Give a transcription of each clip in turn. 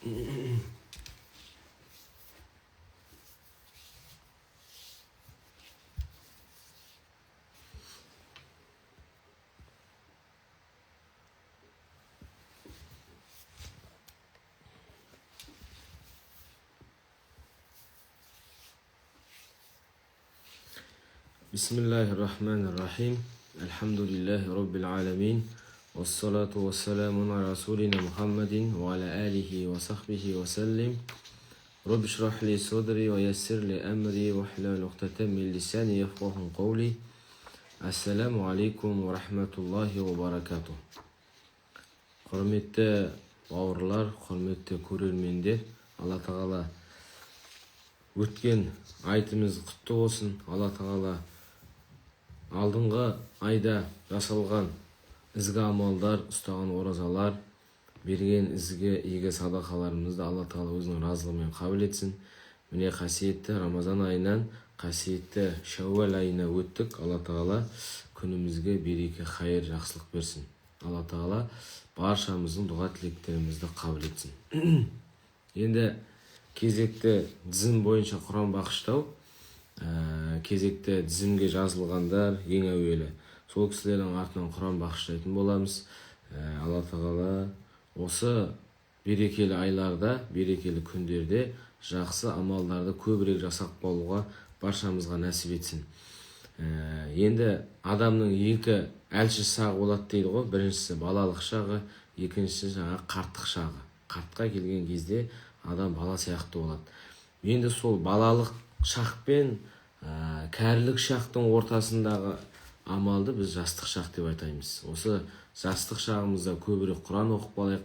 Bismillahirrahmanirrahim. Elhamdülillahi Rabbil alemin. Vessalatu vesselamu ala Resulina Muhammedin ve ala alihi ve sahbihi ve sellim. Rabbi şrah li sadri ve yessir li emri ve hlul uqdeten min lisani yefqahu qawli. Assalamu alaikum ve rahmetullahi ve barakatuh. Hürmetli bауырлар, hürmetli көрермендер, Алла Тағала өткен айтымыз құтты болсын. Алла Тағала алдыңғы айда жасалған ізгі амалдар, ұстаған оразалар, берген игі садақаларымызды Алла Тағала өзінің разылығымен қабыл етсін. Міне қасиетті Рамазан айынан қасиетті Шәуәл айына өттік. Алла Тағала күнімізге береке, хайыр, жақсылық берсін. Алла Тағала баршамыздың дұға тілектерімізді қабыл етсін. Енді кезекті тізім бойынша Құран бағыштау, кезекті тізімге жазылғандар ең әуелі сол кісілердің артынан Құран бағыштайтын боламыз. Алла Тағала осы берекелі айларда, берекелі күндерде жақсы амалдарды көбірек жасап қалуға баршамызға нәсіп етсін. Енді адамның екі әлші шағы болады дейді ғой. Біріншісі балалық шағы, екіншісі жаңа қарттық шағы. Қартқа келген кезде адам бала сияқты болады. Енді сол балалық шақ пен кәрілік шақтың ортасындағы амалды біз жастық шақ деп айтаймыз. Осы жастық шағымызда көбірек Құран оқып қалайық.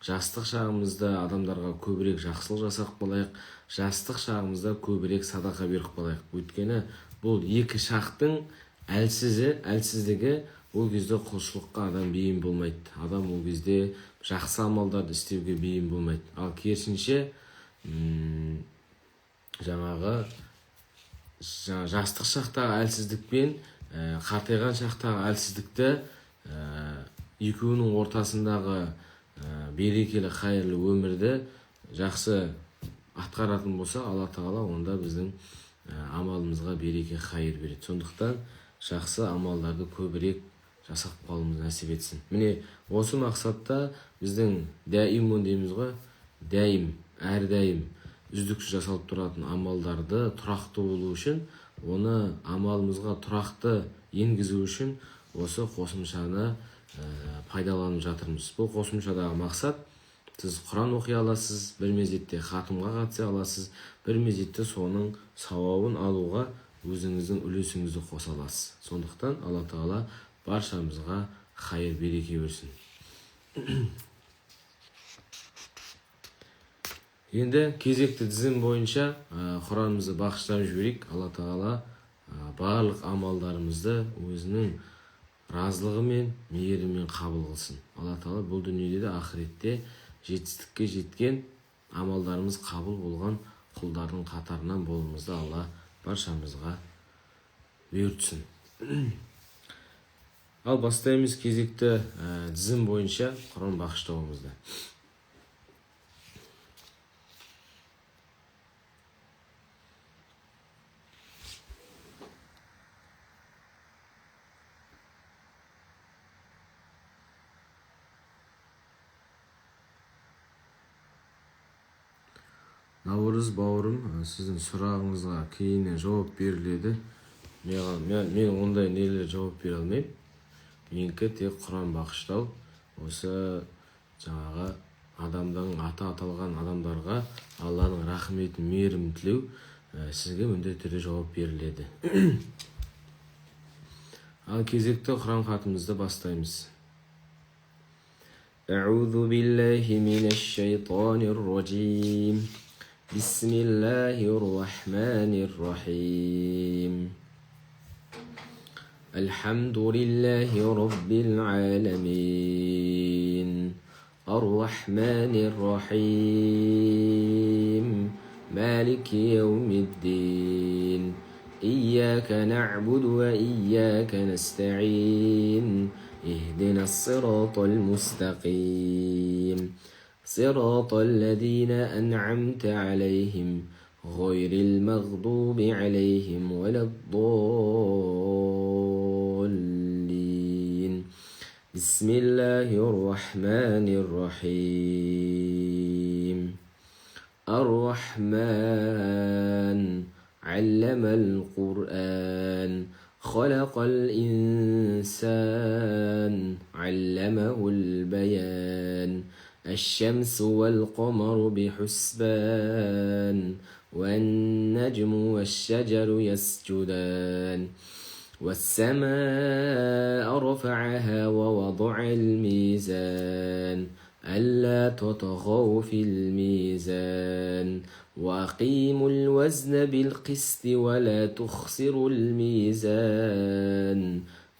Жастық шағымызда адамдарға көбірек жақсылық жасап қалайық. Жастық шағымызда көбірек садақа беріп қалайық. Өйткені бұл екі шақтың әлсіздігі ол кезде құлшылыққа адам бейім болмайды. Адам ол кезде жақсы амалдарды істеуге бейім болмайды. Ал керісінше жаңағы жастық шақтағы әлсіздік пен қартайған шақтағы әлсіздікті екеуінің ортасындағы берекелі хайырлы өмірді жақсы атқаратын болса, Алла Тағала онда біздің амалымызға береке, хайыр береді. Сондықтан жақсы амалдарды көбірек жасап қалуымыз нәсіп етсін. Міне осы мақсатта біздің дәйімун дейміз ғой, дәйім, әрдәйім үздіксіз жасалып тұратын амалдарды тұрақты болу үшін, оны амалымызға тұрақты енгізу үшін осы қосымшаны пайдаланып жатырмыз. Бұл қосымшадағы мақсат, сіз Құран оқи аласыз, бір мезетте хатымға қатыса аласыз, бір мезетте соның сауабын алуға өзіңіздің үлесіңізді қоса аласыз. Сондықтан Алла Тағала баршамызға хайыр, береке берсін. Енді кезекті тізім бойынша Құранымызды бағыштап жіберейік. Алла Тағала барлық амалдарымызды өзінің разылығы мен мейірімен қабыл қылсын. Алла Тағала бұл дүниеде де ақыретте жетістікке жеткен амалдарымыз қабыл болған құлдардың қатарынан болуымызды Алла баршамызға бұйыртсын. Ал бастаймыз кезекті тізім бойынша Құран бағыштауымызды. Наурыз бауырым, сіздің сұрағыңызға кейіннен жауап беріледі. Мен ондай нелер жауап бере алмаймын. Менікі тек Құран бағыштау. Осы жаңағы адамның аты аталған адамдарға Алланың рахметін, мейірімін тілеу, сізге міндетті түрде жауап беріледі. Ал кезекті Құран хатымызды бастаймыз. Аузу биллахи минаш шайтанир раджим. Бисмиллахир-рахманир-рахим. Алхамдулиллахи раббил аламин. Ар-рахманир-рахим. Малики яумиддин. Iyяка нa'буду ва iyяка наста'ин. Ихдинас-сиратал-мустақим. صراط الذين أنعمت عليهم غير المغضوب عليهم ولا الضالين. بسم الله الرحمن الرحيم. الرحمن علم القرآن خلق الإنسان علمه البيان. الشمس والقمر بحسبان والنجم والشجر يسجدان. والسماء رفعها ووضع الميزان ألا تطغوا في الميزان وأقيموا الوزن بالقسط ولا تخسروا الميزان.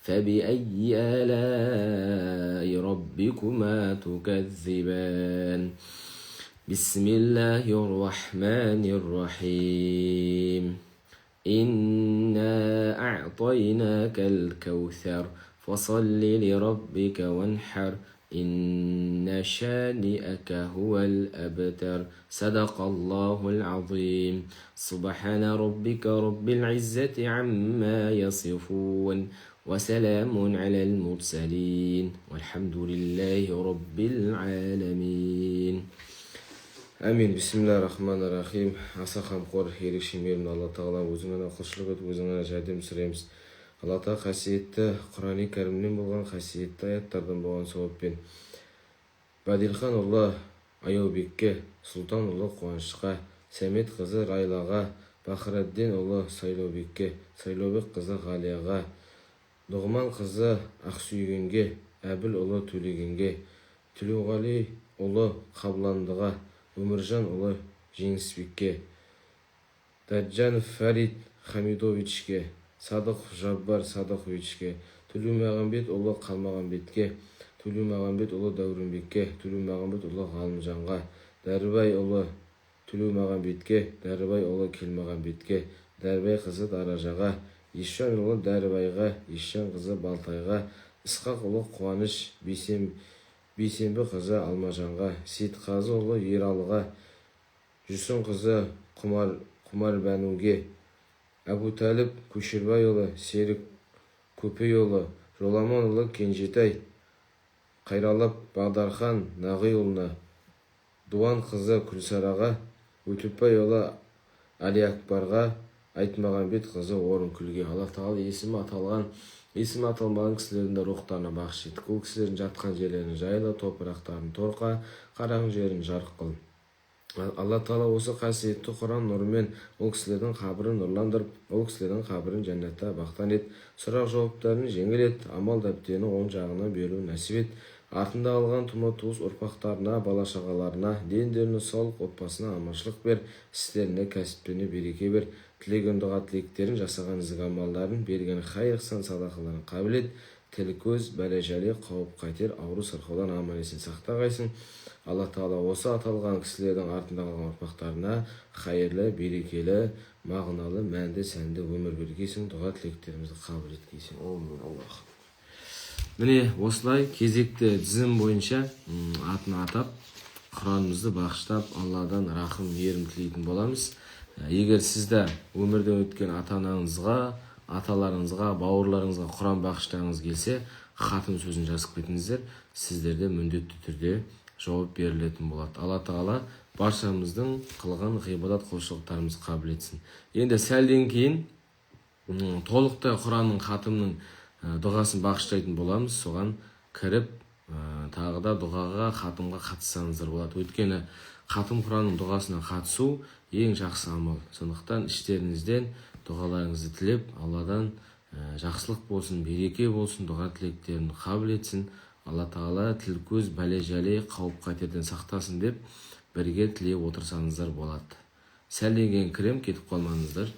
فبأي آلاء ربكما تكذبان. بسم الله الرحمن الرحيم. إنا أعطيناك الكوثر فصل لربك وانحر إن شانئك هو الأبتر. صدق الله العظيم. سبحان ربك رب العزة عما يصفون وسلام على المرسلين والحمد لله رب العالمين. Әмин. Бисмиллахир-рахманир-рахим. Аса қамқор, ерекше мейірімді Алла Тағала, өзіңнен құлшылық етіп, өзіңнен жәрдем сұраймыз. Алла Тағала қасиетті Құран-ы Кәрімнен болған қасиетті аяттардан болған сауаппен Бадилханұлы Аяубекке, Сұлтанұлы Қуанышқа, Сәмет қызы Райлаға, Бахраддинұлы Сайлаубекке, Сайлаубек қызы Ғалияға, Нұғман қызы Ақсүйгенге, Әбілұлы Төлегенге, Төлеуғалиұлы Қабландыға, Өміржанұлы Жеңісбекке, Даджанов Фарид Хамидовичке, Садық Жаббар Садықовичке, Төлеумағамбетұлы Қалмағамбетке, Төлеумағамбетұлы Дәуренбекке, Төлеумағамбетұлы Ғалымжанға, Дәрібайұлы Төлеумағамбетке, Дәрібайұлы Келмағамбетке, Дәрібай қызы Даражаға, Ишанұлы Дәрібайға, Ишан қызы Балтайға, Исқақұлы Қуаныш Бейсенбі қызы Алмажанға, Сейітқазыұлы Ералыға, Жүсін қызы Құмарбәнуге, Әбутәліп Көшербайұлы Серік Көпейұлы, Жоламанұлы Кенжетай, Қайралап Бағдархан Нағиұлына, Дуан қызы Күлсараға, Өтепбайұлы Әлиакбарға, Айтмағамбет қызы Орынкүлге. Алла Тағала есімі аталмаған кісілердің рухтарына бақыш ет. Ол кісілердің жатқан жерлерін жайлы, топырақтарын торқа, қараған жерін жарық қыл. Алла Тағала осы қасиетті Құран нұрымен ол кісілердің қабірін нұрландырып, ол кісілердің қабірін жәннатта бақтан ет. Сұрақ жауаптарын жеңіл ет, амал дәптерін оң жағына беру нәсіп ет. Артында алған тума туыс ұрпақтарына, бала-шағаларына, дендеріне саулық, отбасына аманшылық бер, істеріне, кәсіптеріне береке бер. Тілеген дұға тілектерін, жасаған ізгі амалдарын, берген хайыр-сан садақаларын қабыл ет. Тіл көз, бәле-жәле, қауіп-қатер, ауру-сырқаудан аман-есен сақтағайсың. Алла Тағала осы аталған кісілердің артында қалған ұрпақтарына хайырлы, берекелі, мағыналы, мәнді, сәнді өмір бергейсің. Дұға тілектерімізді қабыл еткейсің. Амин. Аллах. Міне осылай кезекті тізім бойынша атын атап, Құранымызды бағыштап, Алладан рахым, мейірім тілейтін боламыз. Егер сізді өмірден өткен ата-анаңызға, аталарыңызға, бауырларыңызға Құран бағыштағыңыз келсе, хатым сөзін жазып кетіңіздер. Сіздерде міндетті түрде жауап берілетін болады. Алла Тағала баршамыздың қылған ғибадат құлшылықтарымызды қабыл етсін. Енді сәлден кейін толықтай Құранның хатымның дұғасын бағыштайтын боламыз. Соған кіріп, тағы да дұғаға, хатымға қатыссаңыздар болады. Өйткені хатым Құранның дұғасына қатысу ең жақсы амал. Сондықтан іштеріңізден дұғаларыңызды тілеп, Алладан жақсылық болсын, береке болсын, дұға тілектерін қабыл етсін. Алла Тағала тіл көз, бәле-жәле, қауіп-қатерден сақтасын деп бірге тілеп отырсаңыздар болады. Сәлден кейін кірем, кетіп қалмаңыздар.